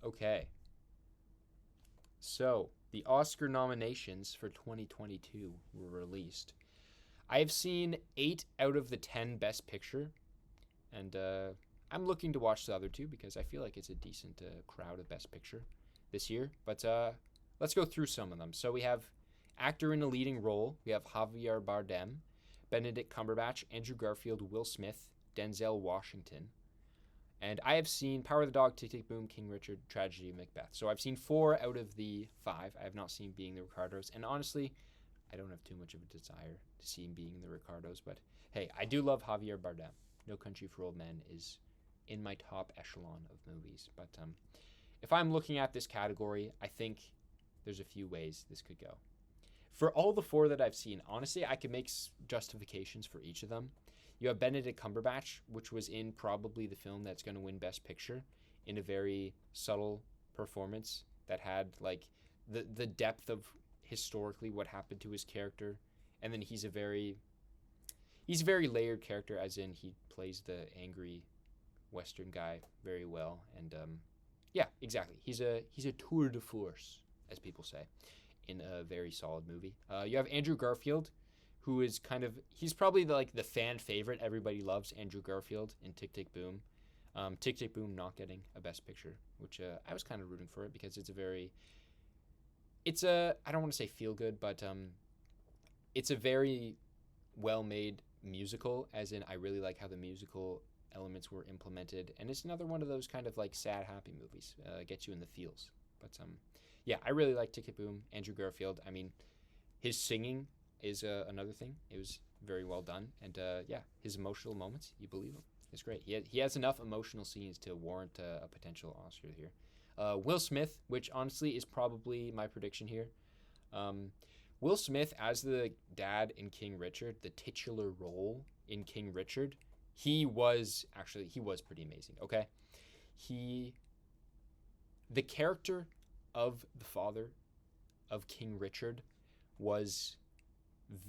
Okay. So, the Oscar nominations for 2022 were released. I have seen 8 out of the 10 Best Picture, and I'm looking to watch the other two because I feel like it's a decent crowd of Best Picture this year. But let's go through some of them. So we have actor in a leading role. We have Javier Bardem, Benedict Cumberbatch, Andrew Garfield, Will Smith, Denzel Washington. And I have seen Power of the Dog, Tick Tick Boom, King Richard, Tragedy, Macbeth. So I've seen 4 out of the 5. I have not seen Being the Ricardos. And honestly, I don't have too much of a desire to see him being the Ricardos. But hey, I do love Javier Bardem. No Country for Old Men is in my top echelon of movies. But if I'm looking at this category, I think there's a few ways this could go. For all the 4 that I've seen, honestly, I could make justifications for each of them. You have Benedict Cumberbatch, which was in probably the film that's going to win Best Picture, in a very subtle performance that had like the depth of historically what happened to his character, and then he's a very layered character, as in he plays the angry Western guy very well, and yeah, exactly. He's a tour de force, as people say, in a very solid movie. You have Andrew Garfield, who is he's probably the fan favorite. Everybody loves Andrew Garfield in Tick Tick Boom. Tick Tick Boom not getting a Best Picture, which I was kind of rooting for it because I don't want to say feel good, but it's a very well made musical, as in I really like how the musical elements were implemented, and it's another one of those kind of like sad happy movies, gets you in the feels. But yeah, I really like Tick Tick Boom. Andrew Garfield, I mean, his singing is another thing. It was very well done, and yeah, his emotional moments, you believe him. It's great. He has enough emotional scenes to warrant a potential Oscar here. Will Smith, which honestly is probably my prediction here. Will Smith as the dad in King Richard, the titular role in King Richard, he was pretty amazing. Okay, the character of the father of King Richard was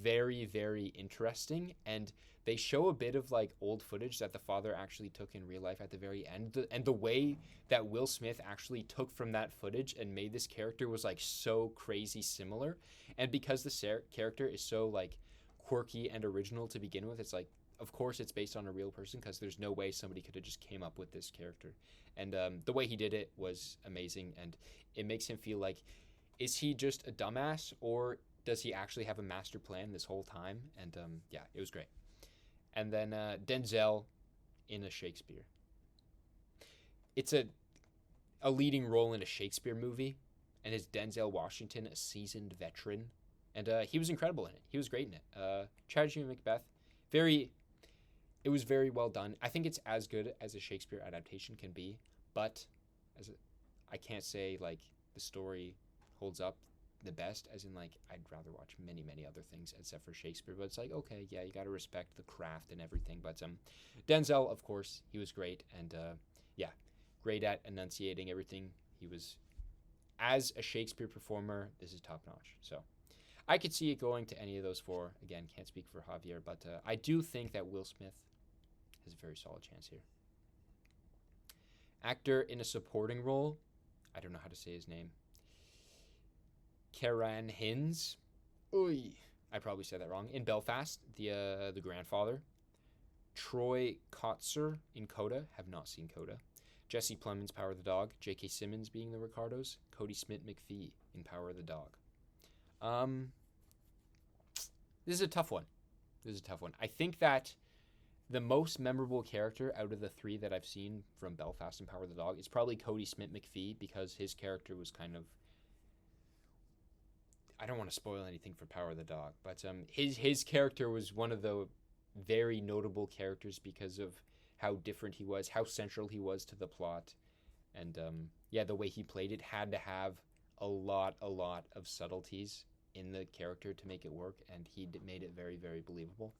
very, very interesting, and they show a bit of like old footage that the father actually took in real life at the very end, and the way that Will Smith actually took from that footage and made this character was like so crazy similar. And because the character is so like quirky and original to begin with, it's like, of course it's based on a real person, because there's no way somebody could have just came up with this character. And the way he did it was amazing, and it makes him feel like, is he just a dumbass, or does he actually have a master plan this whole time? And yeah, it was great. And then Denzel in a Shakespeare. It's a leading role in a Shakespeare movie, and it's Denzel Washington, a seasoned veteran, and he was incredible in it. He was great in it. Tragedy of Macbeth, it was very well done. I think it's as good as a Shakespeare adaptation can be, but I can't say like the story holds up the best, as in like I'd rather watch many other things except for Shakespeare. But it's like, okay, yeah, you got to respect the craft and everything. But Denzel, of course, he was great, and yeah, great at enunciating everything. He was, as a Shakespeare performer, this is top notch. So I could see it going to any of those 4. Again, can't speak for Javier, but I do think that Will Smith has a very solid chance here. Actor in a supporting role, I don't know how to say his name. Kieran Hins. Oy. I probably said that wrong. In Belfast, the grandfather. Troy Kotzer in Coda. Have not seen Coda. Jesse Plemons, Power of the Dog. J.K. Simmons being the Ricardos. Cody Smith-McPhee in Power of the Dog. This is a tough one. I think that the most memorable character out of the 3 that I've seen from Belfast and Power of the Dog is probably Cody Smith-McPhee, because his character was kind of, I don't want to spoil anything for Power of the Dog, but his character was one of the very notable characters because of how different he was, how central he was to the plot, and yeah, the way he played it had to have a lot of subtleties in the character to make it work, and he made it very, very believable.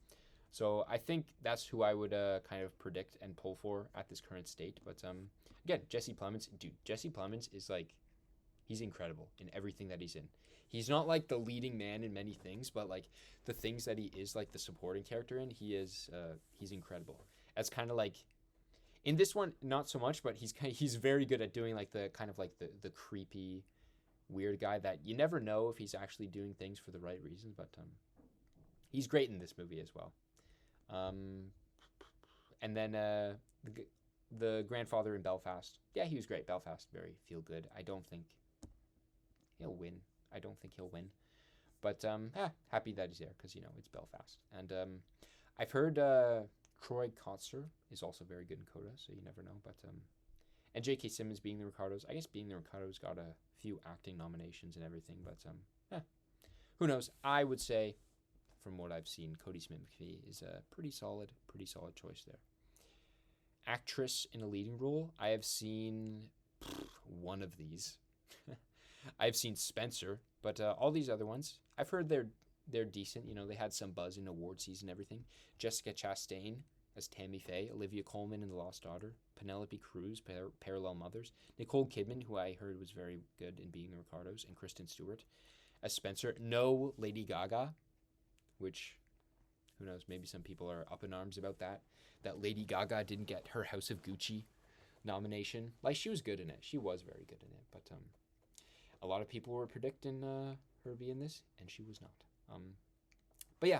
So I think that's who I would kind of predict and pull for at this current state. But again, Jesse Plemons, dude, Jesse Plemons is like, he's incredible in everything that he's in. He's not like the leading man in many things, but like the things that he is like the supporting character in, he's incredible. It's kind of like, In this one, not so much, but he's very good at doing like the kind of like the creepy, weird guy that you never know if he's actually doing things for the right reasons. But he's great in this movie as well. And then the grandfather in Belfast. Yeah, he was great. Belfast, very feel good. I don't think he'll win. I don't think he'll win. But happy that he's there because, you know, it's Belfast. And I've heard Troy Kotsur is also very good in Coda, so you never know. But and J.K. Simmons being the Ricardos. I guess being the Ricardos got a few acting nominations and everything, but who knows? I would say, from what I've seen, Cody Smith-McPhee is a pretty solid choice there. Actress in a leading role. I have seen one of these. I've seen Spencer, but all these other ones, I've heard they're decent. You know, they had some buzz in award season and everything. Jessica Chastain as Tammy Faye, Olivia Colman in The Lost Daughter, Penelope Cruz, Parallel Mothers, Nicole Kidman, who I heard was very good in Being the Ricardos, and Kristen Stewart as Spencer. No Lady Gaga, which, who knows, maybe some people are up in arms about that Lady Gaga didn't get her House of Gucci nomination. Like, she was good in it. She was very good in it, but a lot of people were predicting her being this, and she was not. But yeah,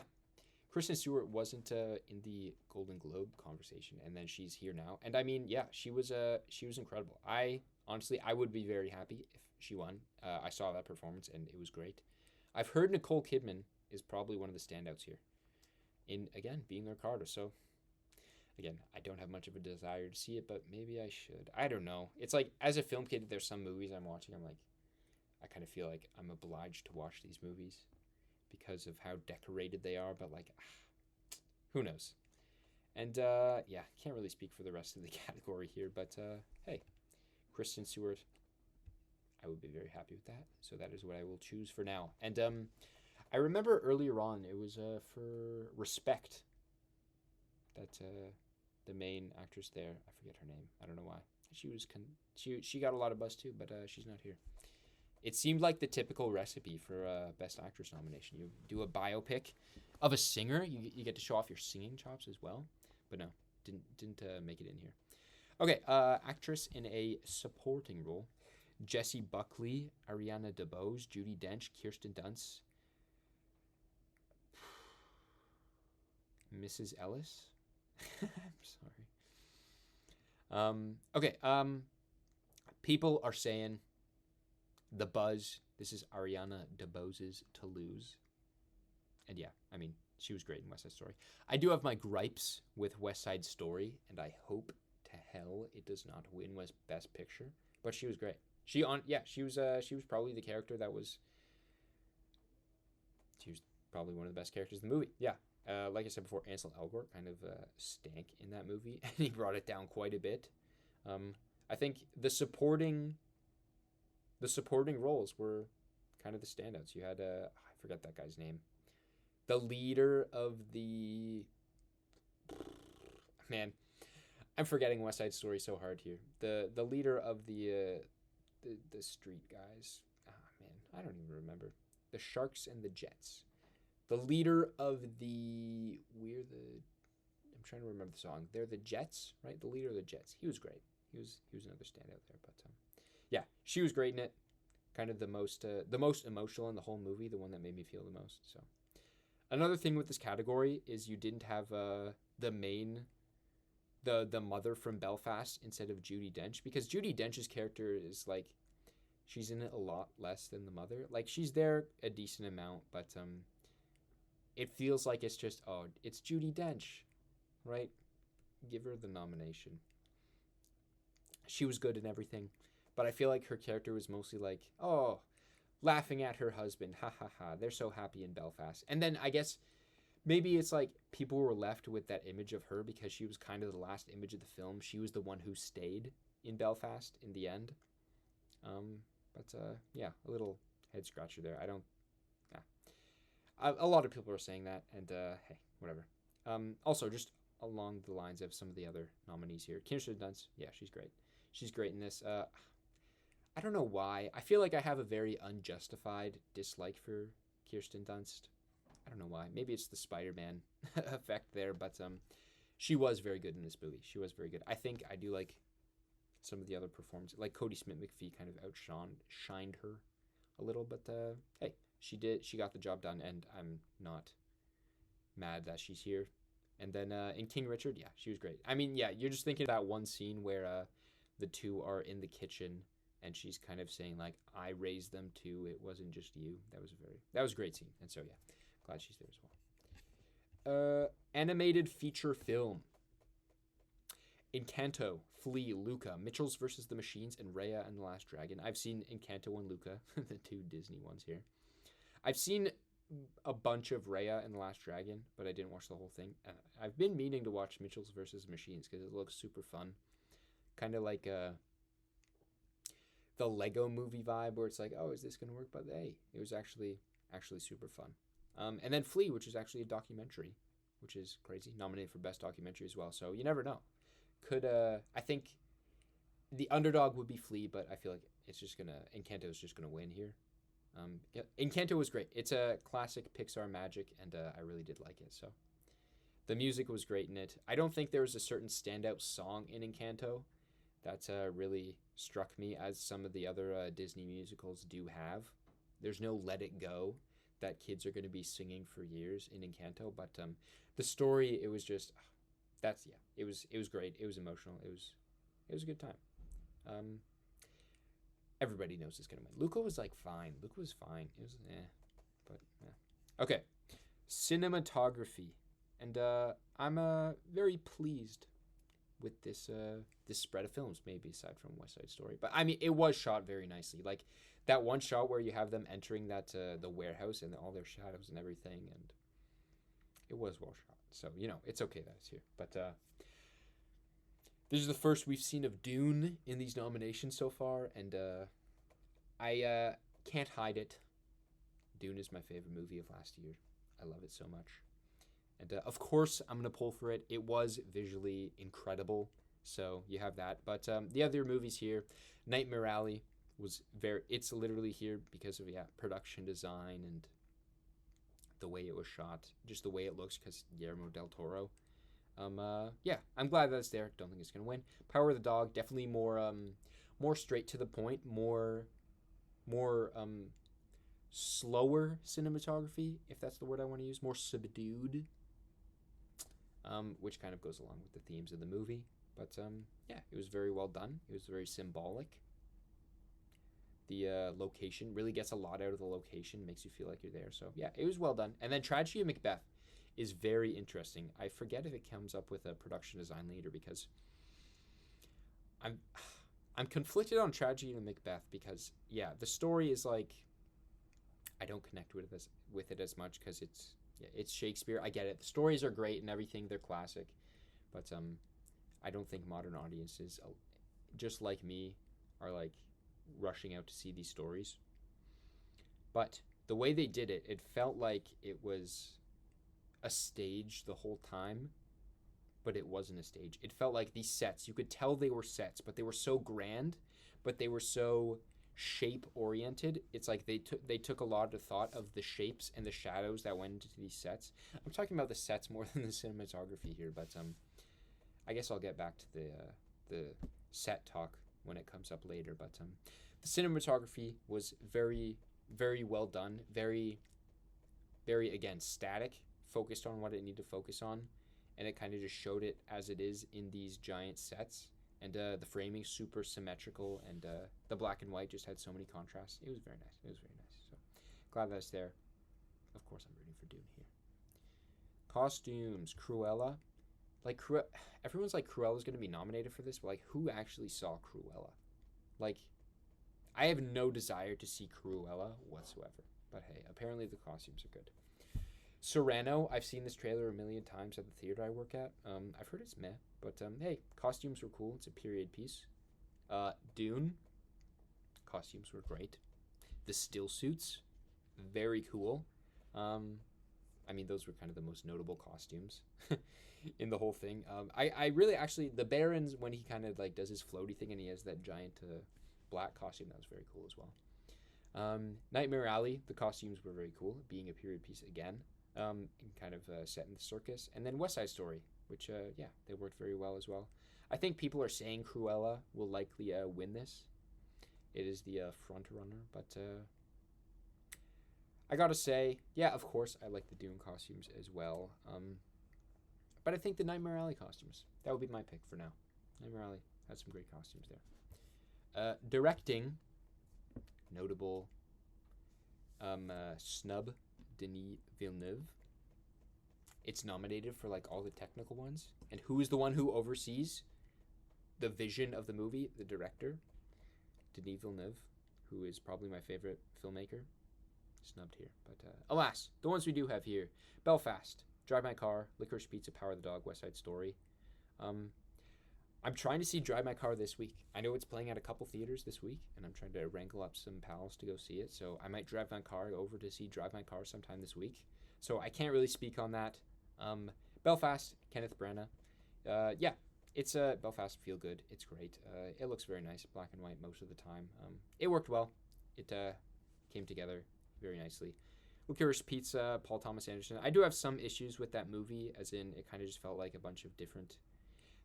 Kristen Stewart wasn't in the Golden Globe conversation, and then she's here now. And I mean, yeah, she was incredible. Honestly, I would be very happy if she won. I saw that performance, and it was great. I've heard Nicole Kidman is probably one of the standouts here in, again, Being the Ricardo. So, again, I don't have much of a desire to see it, but maybe I should. I don't know. It's like, as a film kid, there's some movies I'm watching, I'm like, I kind of feel like I'm obliged to watch these movies because of how decorated they are, but like, who knows? And yeah, can't really speak for the rest of the category here, but hey, Kristen Stewart, I would be very happy with that. So that is what I will choose for now. And I remember earlier on, it was for Respect, that the main actress there, I forget her name, I don't know why. She got a lot of buzz too, but she's not here. It seemed like the typical recipe for Best Actress nomination. You do a biopic of a singer. You get to show off your singing chops as well. But no, didn't make it in here. Okay, actress in a supporting role. Jessie Buckley, Ariana DeBose, Judi Dench, Kirsten Dunst, Mrs. Ellis. I'm sorry. Okay, people are saying the buzz. This is Ariana DeBose's To Lose. And yeah, I mean, she was great in West Side Story. I do have my gripes with West Side Story, and I hope to hell it does not win Best Picture. But she was great. She was probably the character that was. She was probably one of the best characters in the movie. Yeah. Like I said before, Ansel Elgort kind of stank in that movie, and he brought it down quite a bit. I think the supporting roles were kind of the standouts. You had I forget that guy's name. The leader of the man, I'm forgetting West Side Story so hard here. The leader of the street guys. Man, I don't even remember. The Sharks and the Jets. The leader of the I'm trying to remember the song. They're the Jets, right? The leader of the Jets. He was great. He was another standout there, but yeah, she was great in it. Kind of the most emotional in the whole movie, the one that made me feel the most. So, another thing with this category is you didn't have the mother from Belfast instead of Judi Dench, because Judi Dench's character is like, she's in it a lot less than the mother. Like, she's there a decent amount, but it feels like it's just, oh, it's Judi Dench, right? Give her the nomination. She was good in everything, but I feel like her character was mostly like, oh, laughing at her husband, ha ha ha, they're so happy in Belfast. And then I guess maybe it's like people were left with that image of her because she was kind of the last image of the film. She was the one who stayed in Belfast in the end. But yeah, a little head scratcher there. A lot of people are saying that, and hey, whatever. Also, just along the lines of some of the other nominees here, Kirsten Dunst, yeah, she's great. She's great in this. I don't know why. I feel like I have a very unjustified dislike for Kirsten Dunst. I don't know why. Maybe it's the Spider-Man effect there, but She was very good in this movie. She was very good. I think I do like some of the other performances. Like Cody Smith McPhee kind of outshined her a little, but hey, she did. She got the job done, and I'm not mad that she's here. And then in King Richard, yeah, she was great. I mean, yeah, you're just thinking of that one scene where the two are in the kitchen, and she's kind of saying like, "I raised them too. It wasn't just you." That was a great scene. And so yeah, glad she's there as well. Animated feature film. Encanto, Flea, Luca, Mitchells versus the Machines, and Raya and the Last Dragon. I've seen Encanto and Luca, the two Disney ones here. I've seen a bunch of Raya and the Last Dragon, but I didn't watch the whole thing. I've been meaning to watch Mitchells versus Machines because it looks super fun. Kind of like the Lego movie vibe where it's like, oh, is this going to work? But hey, it was actually super fun. And then Flea, which is actually a documentary, which is crazy. Nominated for Best Documentary as well. So you never know. I think the underdog would be Flea, but I feel like Encanto is just gonna win here. Yeah, Encanto was great. It's a classic Pixar magic, and I really did like it. So the music was great in it. I don't think there was a certain standout song in Encanto that really struck me as some of the other Disney musicals do have. There's no Let It Go that kids are going to be singing for years in Encanto, but the story, it was just it was great. It was emotional. It was a good time. Everybody knows it's gonna win. Luca was like fine. Luca was fine. It was but yeah. Okay, cinematography, and I'm very pleased with this spread of films. Maybe aside from West Side Story, but I mean it was shot very nicely. Like that one shot where you have them entering that the warehouse and all their shadows and everything, and it was well shot. So, it's okay that it's here. But this is the first we've seen of Dune in these nominations so far, and I can't hide it. Dune is my favorite movie of last year. I love it so much. And of course, I'm going to pull for it. It was visually incredible, so you have that. But the other movies here, Nightmare Alley it's literally here because of, production design and the way it was shot, just the way it looks because Guillermo del Toro. I'm glad that it's there. Don't think it's gonna win. Power of the Dog, definitely more straight to the point, more slower cinematography, if that's the word I want to use, more subdued, which kind of goes along with the themes of the movie. But it was very well done. It was very symbolic. The location really gets a lot out of the location, makes you feel like you're there. So yeah, it was well done. And then Tragedy of Macbeth is very interesting. I forget if it comes up with a production design later because I'm conflicted on Tragedy of Macbeth because the story is like I don't connect with it as much because it's Shakespeare. I get it. The stories are great and everything. They're classic, but I don't think modern audiences, just like me, are like rushing out to see these stories. But the way they did it, it felt like it was a stage the whole time, but it wasn't a stage. It felt like these sets, you could tell they were sets, but they were so grand, but they were so shape oriented. It's like they took a lot of thought of the shapes and the shadows that went into these sets. I'm talking about the sets more than the cinematography here, but I guess I'll get back to the set talk when it comes up later. But the cinematography was very, very well done. Very, very, again, static, focused on what it needed to focus on, and it kind of just showed it as it is in these giant sets. And the framing super symmetrical, and the black and white just had so many contrasts. It was very nice. So glad that's there. Of course, I'm rooting for Dune here. Costumes, Cruella. Like everyone's like Cruella's going to be nominated for this, but like who actually saw Cruella? Like I have no desire to see Cruella whatsoever. But hey, apparently the costumes are good. Cyrano, I've seen this trailer a million times at the theater I work at. I've heard it's meh, but hey, costumes were cool. It's a period piece. Dune, costumes were great. The still suits, very cool. I mean, those were kind of the most notable costumes in the whole thing. I really actually, the Baron's, when he kind of like does his floaty thing and he has that giant black costume, that was very cool as well. Nightmare Alley, the costumes were very cool, being a period piece again. And kind of set in the circus. And then West Side Story which yeah, they worked very well as well. I think people are saying Cruella will likely win this. It is the front runner, but I gotta say, yeah, of course, I like the Dune costumes as well. But I think the Nightmare Alley costumes, that would be my pick for now. Nightmare Alley had some great costumes there. Directing, notable snub, Denis Villeneuve. It's nominated for like all the technical ones. And who is the one who oversees the vision of the movie? The director, Denis Villeneuve, who is probably my favorite filmmaker. Snubbed here. But alas, the ones we do have here: Belfast, Drive My Car, Licorice Pizza, Power of the Dog, West Side Story. I'm trying to see Drive My Car this week. I know it's playing at a couple theaters this week, and I'm trying to wrangle up some pals to go see it. So I might drive my car over to see Drive My Car sometime this week. So I can't really speak on that. Belfast, Kenneth Branagh. Yeah, it's Belfast feel good. It's great. It looks very nice, black and white most of the time. It worked well. It came together very nicely. Licorice Pizza, Paul Thomas Anderson. I do have some issues with that movie, as in it kind of just felt like a bunch of different...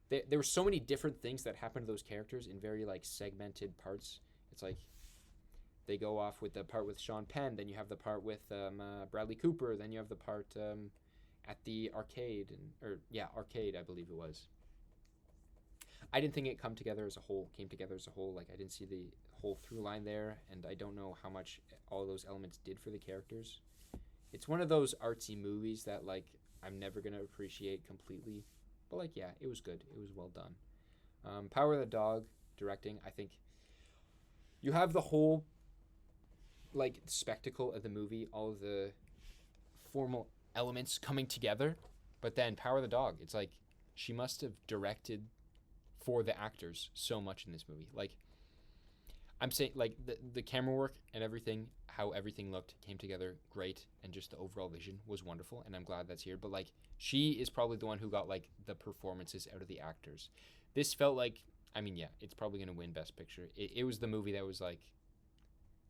There were so many different things that happened to those characters in very like segmented parts. It's like they go off with the part with Sean Penn, then you have the part with Bradley Cooper, then you have the part at the arcade, arcade I believe it was. I didn't think it came together as a whole. Like I didn't see the whole through line there, and I don't know how much all those elements did for the characters. It's one of those artsy movies that like I'm never gonna appreciate completely. But, like, yeah, it was good. It was well done. Power of the Dog, directing, I think you have the whole, like, spectacle of the movie, all of the formal elements coming together. But then Power of the Dog, it's like she must have directed for the actors so much in this movie. Like, I'm saying, like, the camera work and everything, how everything looked, came together great, and just the overall vision was wonderful, and I'm glad that's here. But, like, she is probably the one who got, like, the performances out of the actors. This felt like, I mean, yeah, it's probably going to win Best Picture. It was the movie that was, like,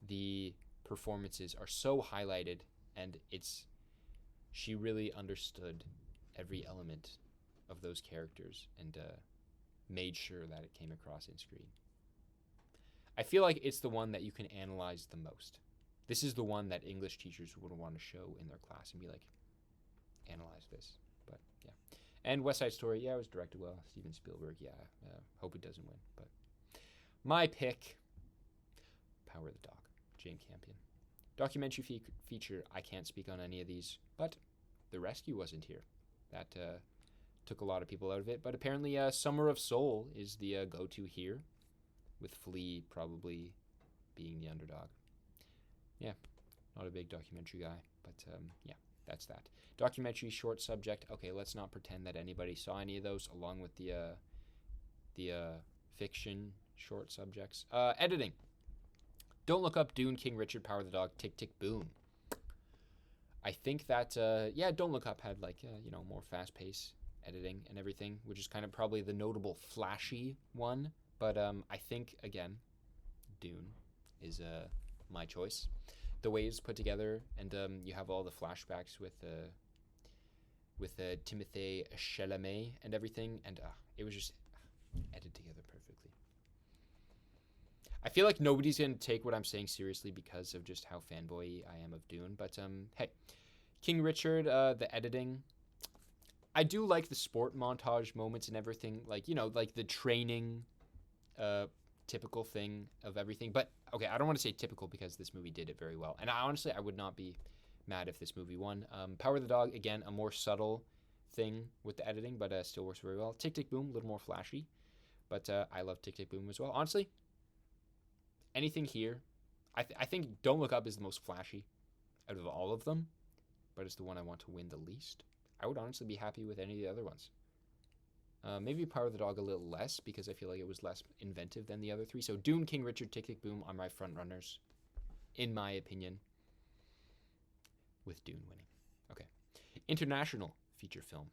the performances are so highlighted, and she really understood every element of those characters and made sure that it came across in screen. I feel like it's the one that you can analyze the most. This is the one that English teachers would want to show in their class and be like, analyze this. But yeah. And West Side Story, yeah, it was directed well. Steven Spielberg, yeah. Hope it doesn't win. But my pick, Power of the Dog, Jane Campion. Documentary feature, I can't speak on any of these, but The Rescue wasn't here. That took a lot of people out of it. But apparently Summer of Soul is the go-to here, with Flea probably being the underdog. Yeah, not a big documentary guy, but yeah, that's that. Documentary, short subject. Okay, let's not pretend that anybody saw any of those, along with the fiction short subjects. Editing. Don't Look Up, Dune, King Richard, Power of the Dog, Tick Tick Boom. I think that, yeah, Don't Look Up had, like, more fast-paced editing and everything, which is kind of probably the notable flashy one. But I think, again, Dune is my choice. The way it's put together, and you have all the flashbacks with Timothée Chalamet and everything, and it was just edited together perfectly. I feel like nobody's going to take what I'm saying seriously because of just how fanboy I am of Dune, but hey, King Richard, the editing, I do like the sport montage moments and everything, like, like the training typical thing of everything. But okay, I don't want to say typical because this movie did it very well, and I would not be mad if this movie won. Power of the Dog, again, a more subtle thing with the editing, but still works very well. Tick Tick Boom, a little more flashy, but I love Tick Tick Boom as well. Honestly, anything here, I think Don't Look Up is the most flashy out of all of them, but it's the one I want to win the least. I would honestly be happy with any of the other ones. Maybe Power of the Dog a little less because I feel like it was less inventive than the other three. So Dune, King Richard, Tick Tick Boom are my front runners, in my opinion, with Dune winning. Okay. International feature film.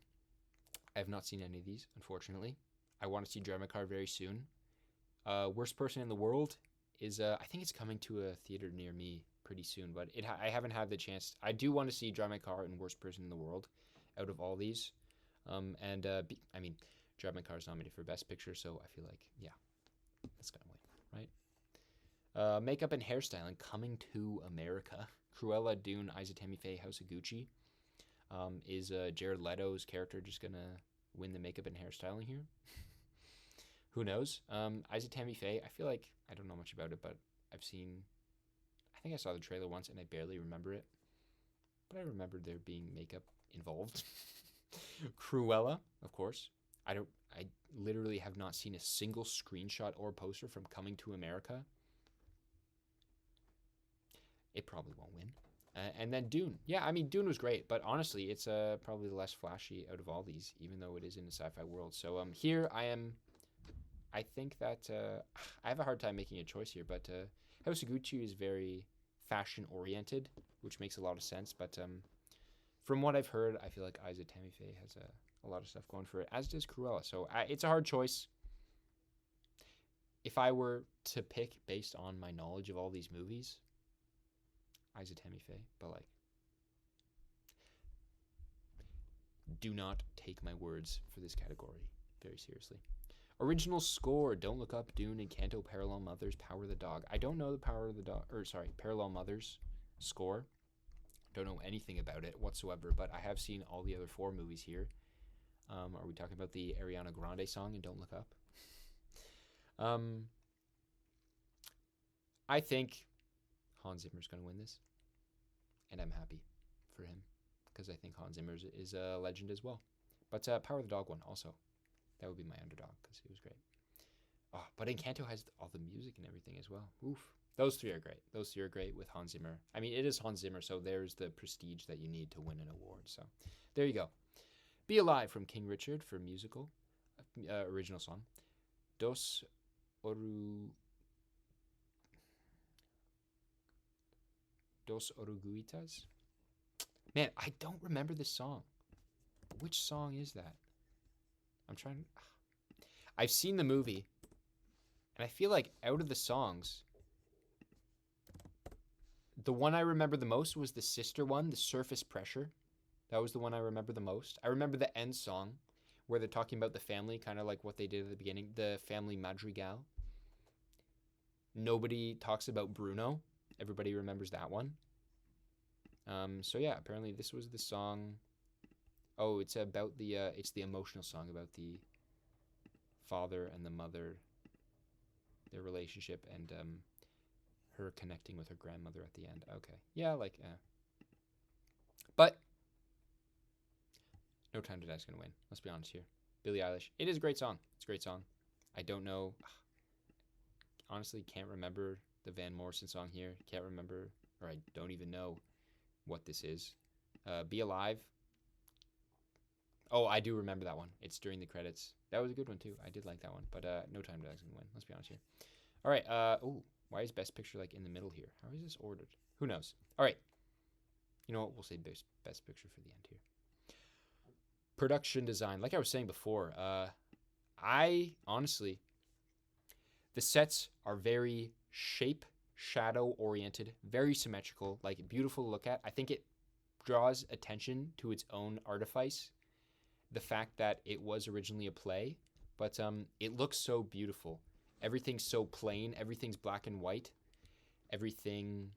I have not seen any of these, unfortunately. I want to see Drive My Car very soon. Worst Person in the World is, I think it's coming to a theater near me pretty soon, but I haven't had the chance. I do want to see Drive My Car and Worst Person in the World out of all these. I mean, Drive My Car is nominated for Best Picture, so I feel like, yeah, that's gonna win, right? Makeup and hairstyling, Coming to America. Cruella, Dune, Isa Tammy Faye, House of Gucci. Is Jared Leto's character just gonna win the makeup and hairstyling here? Who knows? Isa Tammy Faye, I feel like I don't know much about it, but I think I saw the trailer once and I barely remember it. But I remember there being makeup involved. Cruella, of course. I literally have not seen a single screenshot or poster from Coming to America. It probably won't win. And then Dune. Yeah, I mean, Dune was great, but honestly, it's probably the less flashy out of all these, even though it is in a sci-fi world. So here I think that I have a hard time making a choice here, but House of Gucci is very fashion-oriented, which makes a lot of sense. But from what I've heard, I feel like Isa Tammy Faye has a lot of stuff going for it, as does Cruella. So it's a hard choice. If I were to pick based on my knowledge of all these movies, Isa Tammy Faye, but like, do not take my words for this category very seriously. Original score, Don't Look Up, Dune, Encanto, Parallel Mothers, Power of the Dog. I don't know the Parallel Mothers score. Don't know anything about it whatsoever, but I have seen all the other 4 movies here. Are we talking about the Ariana Grande song in Don't Look Up? I think Hans Zimmer's going to win this, and I'm happy for him because I think Hans Zimmer is a legend as well. But Power of the Dog one also. That would be my underdog because he was great. Oh, but Encanto has all the music and everything as well. Oof. Those 3 are great. Those 3 are great with Hans Zimmer. I mean, it is Hans Zimmer, so there's the prestige that you need to win an award. So there you go. Be Alive from King Richard for musical, original song. Dos Oruguitas? Man, I don't remember this song. Which song is that? I've seen the movie, and I feel like out of the songs, the one I remember the most was the sister one, the Surface Pressure. That was the one I remember the most. I remember the end song where they're talking about the family, kind of like what they did at the beginning, the family madrigal. Nobody talks about Bruno. Everybody remembers that one. So yeah, apparently this was the song. Oh, it's about it's the emotional song about the father and the mother, their relationship, and her connecting with her grandmother at the end. Okay, yeah, like, but No Time to Die is gonna win. Let's be honest here. Billie Eilish. It is a great song. It's a great song. I don't know. Honestly, can't remember the Van Morrison song here. Can't remember, or I don't even know what this is. Be Alive. Oh, I do remember that one. It's during the credits. That was a good one too. I did like that one. But No Time to Die is gonna win. Let's be honest here. All right. Oh, why is Best Picture like in the middle here? How is this ordered? Who knows? All right. You know what? We'll say Best Picture for the end here. Production design. Like I was saying before, I honestly, the sets are very shadow oriented, very symmetrical, like beautiful to look at. I think it draws attention to its own artifice. The fact that it was originally a play, but it looks so beautiful. Everything's so plain. Everything's black and white. Everything,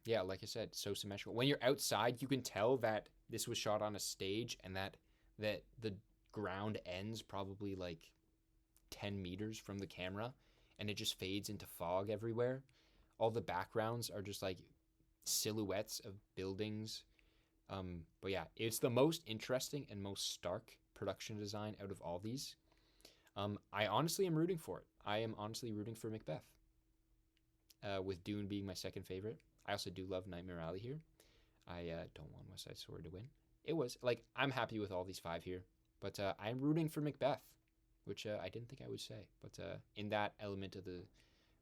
yeah, like I said, so symmetrical. When you're outside, you can tell that this was shot on a stage and that the ground ends probably like 10 meters from the camera, and it just fades into fog everywhere. All the backgrounds are just like silhouettes of buildings. But yeah, it's the most interesting and most stark production design out of all these. I honestly am rooting for it. I am honestly rooting for Macbeth. With Dune being my second favorite. I also do love Nightmare Alley here. I don't want West Side Story to win. It was, like, I'm happy with all these 5 here. But I'm rooting for Macbeth, which I didn't think I would say. But in that element of the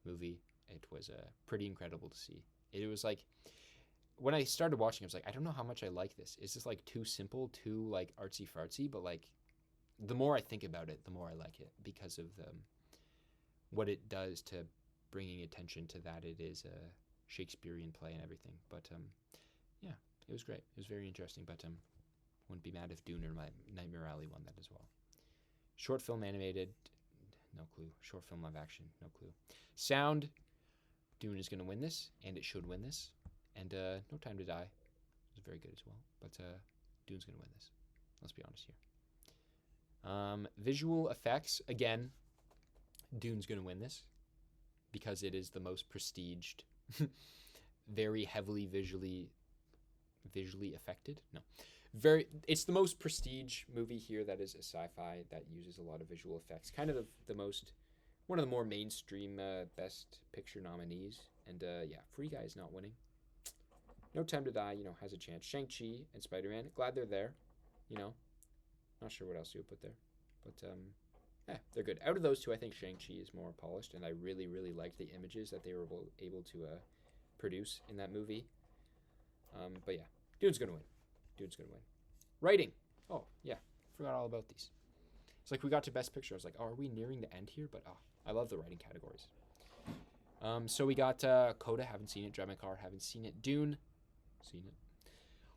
movie, it was pretty incredible to see. It was like, when I started watching, I was like, I don't know how much I like this. Is this like too simple, too like artsy fartsy? But like, the more I think about it, the more I like it because of what it does to bringing attention to that it is a Shakespearean play and everything. But yeah, it was great. It was very interesting. But Wouldn't be mad if Dune or my Nightmare Alley won that as well. Short film animated, no clue. Short film live action, no clue. Sound, Dune is going to win this, and it should win this. And No Time to Die is very good as well. But Dune's going to win this. Let's be honest here. Visual effects, again, Dune's going to win this because it is the most prestiged, very heavily visually affected. No. It's the most prestige movie here that is a sci-fi that uses a lot of visual effects. Kind of one of the more mainstream best picture nominees. And yeah, Free Guy is not winning. No Time to Die, has a chance. Shang-Chi and Spider-Man, glad they're there. Not sure what else you would put there. But they're good. Out of those two, I think Shang-Chi is more polished, and I really, really liked the images that they were able to produce in that movie. But yeah, Dune's going to win. Dude's going to win. Writing. Oh, yeah. Forgot all about these. It's like we got to Best Picture. I was like, oh, are we nearing the end here? But I love the writing categories. So we got Coda. Haven't seen it. Drive My Car. Haven't seen it. Dune. Seen it.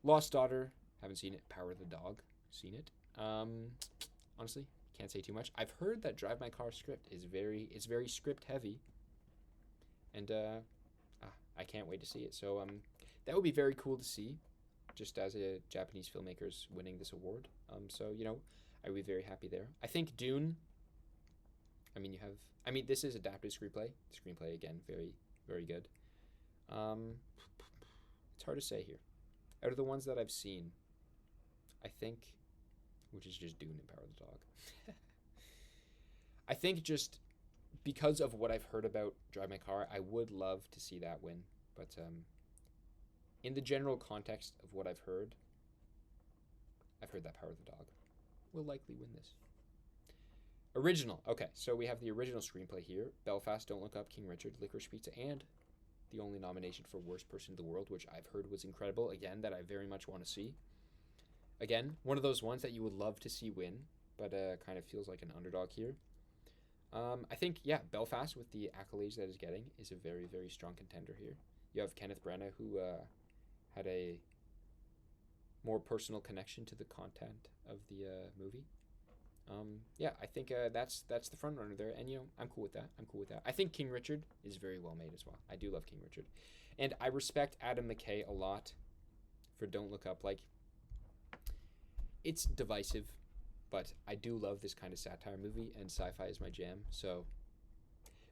Lost Daughter. Haven't seen it. Power of the Dog. Seen it. Honestly, can't say too much. I've heard that Drive My Car script is very script heavy. And I can't wait to see it. So that would be very cool to see. Just as a Japanese filmmakers winning this award. So, I would be very happy there. I think Dune, this is adapted screenplay. Screenplay, again, very, very good. It's hard to say here. Out of the ones that I've seen, I think, which is just Dune and Power of the Dog. I think just because of what I've heard about Drive My Car, I would love to see that win. But, in the general context of what I've heard that Power of the Dog will likely win this. Original. Okay, so we have the original screenplay here. Belfast, Don't Look Up, King Richard, Licorice Pizza, and the only nomination for Worst Person in the World, which I've heard was incredible. Again, that I very much want to see. Again, one of those ones that you would love to see win, but kind of feels like an underdog here. I think, Belfast, with the accolades that it's getting, is a very, very strong contender here. You have Kenneth Branagh, who had a more personal connection to the content of the movie. I think that's the front runner there, and I'm cool with that. I think King Richard is very well made as well. I do love King Richard, and I respect Adam McKay a lot for Don't Look Up. Like, it's divisive, but I do love this kind of satire movie, and sci-fi is my jam. So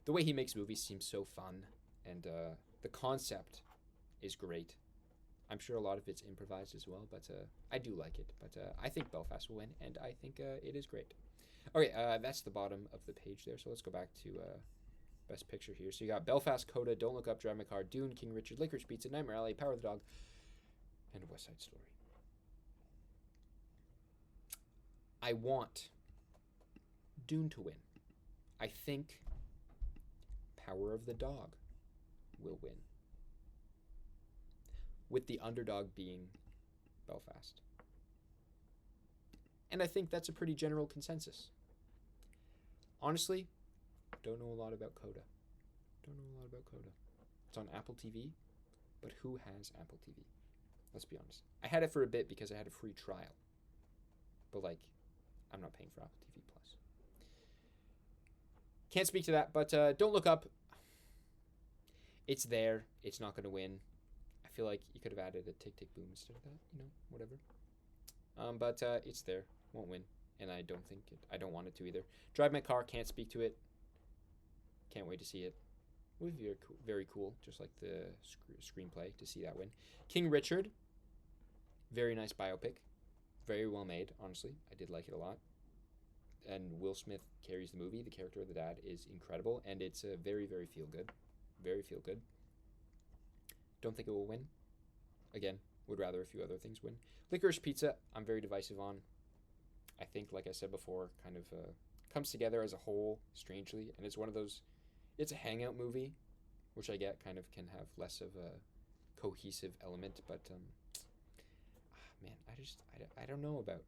the way he makes movies seems so fun, and the concept is great. I'm sure a lot of it's improvised as well, but I do like it. But I think Belfast will win, and I think it is great. Okay, that's the bottom of the page there. So let's go back to Best Picture here. So you got Belfast, Coda, Don't Look Up, Drive My Car, Dune, King Richard, Licorice Pizza, Nightmare Alley, Power of the Dog, and West Side Story. I want Dune to win. I think Power of the Dog will win, with the underdog being Belfast. And I think that's a pretty general consensus. Honestly, don't know a lot about Coda. It's on Apple TV, but who has Apple TV? Let's be honest. I had it for a bit because I had a free trial. But, I'm not paying for Apple TV Plus. Can't speak to that, but Don't Look Up. It's there. It's not going to win. I feel like you could have added a Tick Tick Boom instead of that, whatever. But it's there. Won't win. And I don't want it to either. Drive My Car, can't speak to it. Can't wait to see it. It would be very cool, very cool, just like the screenplay, to see that win. King Richard, very nice biopic. Very well made, honestly. I did like it a lot. And Will Smith carries the movie. The character of the dad is incredible. And it's very, very feel-good. Very feel-good. Don't think it will win. Again, would rather a few other things win. Licorice Pizza, I'm very divisive on. I think, like I said before, kind of comes together as a whole, strangely. And it's one of those, it's a hangout movie, which I get kind of can have less of a cohesive element. But, man, I don't know about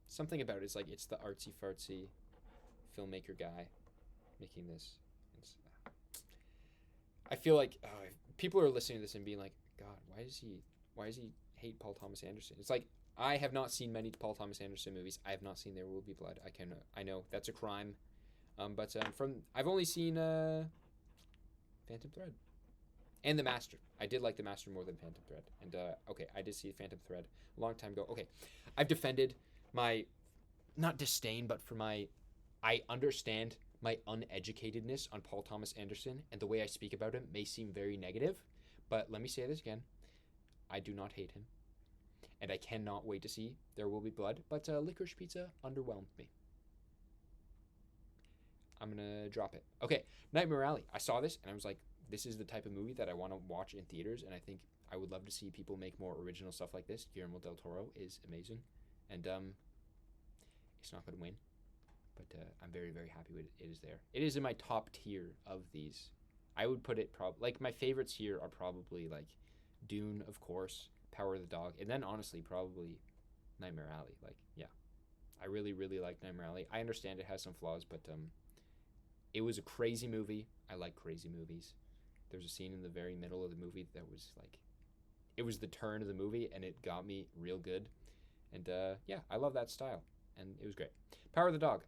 something about it. It's like, it's the artsy-fartsy filmmaker guy making this. I feel like people are listening to this and being like, God, why does he hate Paul Thomas Anderson? It's like, I have not seen many Paul Thomas Anderson movies. I have not seen There Will Be Blood. I know that's a crime. But I've only seen Phantom Thread and The Master. I did like The Master more than Phantom Thread. And okay, I did see Phantom Thread a long time ago. Okay, I've defended my not disdain, but for my I understand my uneducatedness on Paul Thomas Anderson, and the way I speak about him may seem very negative, but let me say this again. I do not hate him, and I cannot wait to see There Will Be Blood, but Licorice Pizza underwhelmed me. I'm gonna drop it. Okay, Nightmare Alley. I saw this, and I was like, this is the type of movie that I want to watch in theaters, and I think I would love to see people make more original stuff like this. Guillermo del Toro is amazing, and it's not going to win, but I'm very, very happy with it. It is there. It is in my top tier of these. I would put it like my favorites here are probably like Dune, of course, Power of the Dog, and then honestly probably Nightmare Alley. Like, yeah, I really, really like Nightmare Alley. I understand it has some flaws, but it was a crazy movie. I like crazy movies. There's a scene in the very middle of the movie that was like, it was the turn of the movie, and it got me real good. And yeah, I love that style, and it was great. Power of the Dog.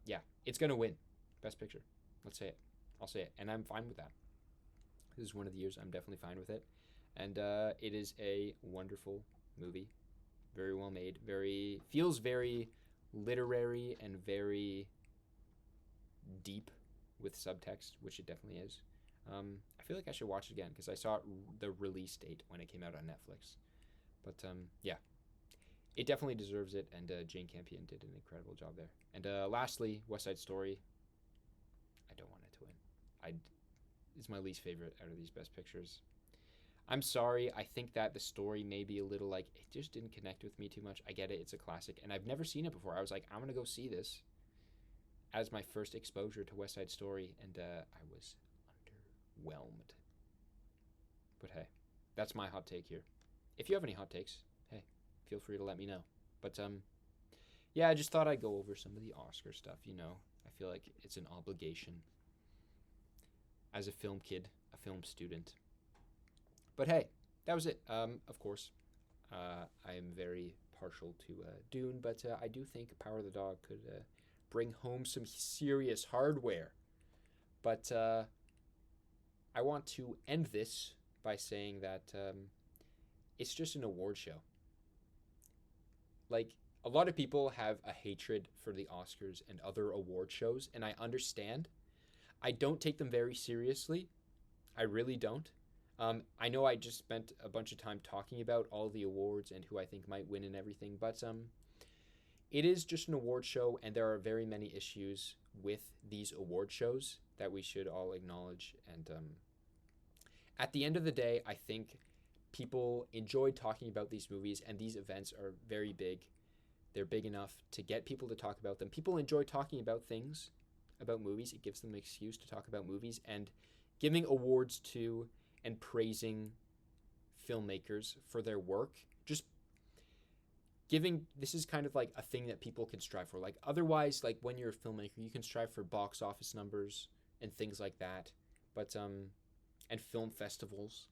Yeah, it's gonna win Best Picture. Let's say it. I'll say it, and I'm fine with that. This is one of the years I'm definitely fine with it, and it is a wonderful movie, very well made, feels very literary and very deep with subtext, which it definitely is. I feel like I should watch it again because I saw the release date when it came out on Netflix. But yeah, it definitely deserves it, and Jane Campion did an incredible job there. And lastly, West Side Story. I don't want it to win. It's my least favorite out of these Best Pictures. I'm sorry. I think that the story may be a little like, it just didn't connect with me too much. I get it. It's a classic, and I've never seen it before. I was like, I'm going to go see this as my first exposure to West Side Story, and I was underwhelmed. But hey, that's my hot take here. If you have any hot takes, hey, feel free to let me know. But yeah, I just thought I'd go over some of the Oscar stuff. You know, I feel like it's an obligation as a film kid, a film student. But hey, that was it. Of course, I am very partial to Dune, but I do think Power of the Dog could bring home some serious hardware. But I want to end this by saying that it's just an award show. Like, a lot of people have a hatred for the Oscars and other award shows, and I understand. I don't take them very seriously. I really don't. I know I just spent a bunch of time talking about all the awards and who I think might win and everything, but it is just an award show, and there are very many issues with these award shows that we should all acknowledge. And at the end of the day, I think people enjoy talking about these movies, and these events are very big. They're big enough to get people to talk about them. People enjoy talking about things, about movies. It gives them an excuse to talk about movies, and giving awards to and praising filmmakers for their work, just giving, this is kind of like a thing that people can strive for. Like, otherwise, like, when you're a filmmaker, you can strive for box office numbers and things like that, but and film festivals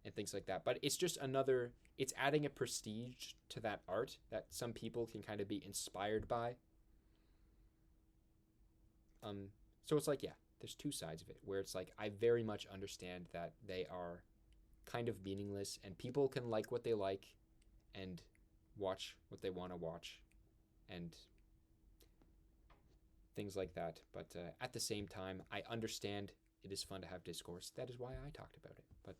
and things like that. But it's just another, it's adding a prestige to that art that some people can kind of be inspired by. So it's like, yeah, there's two sides of it, where it's like, I very much understand that they are kind of meaningless, and people can like what they like and watch what they want to watch and things like that. But at the same time, I understand it is fun to have discourse. That is why I talked about it. But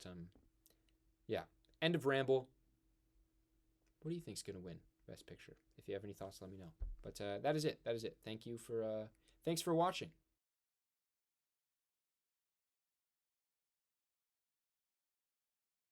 yeah, end of ramble. What do you think's gonna win Best Picture? If you have any thoughts, let me know. But that is it. Thank you for thanks for watching.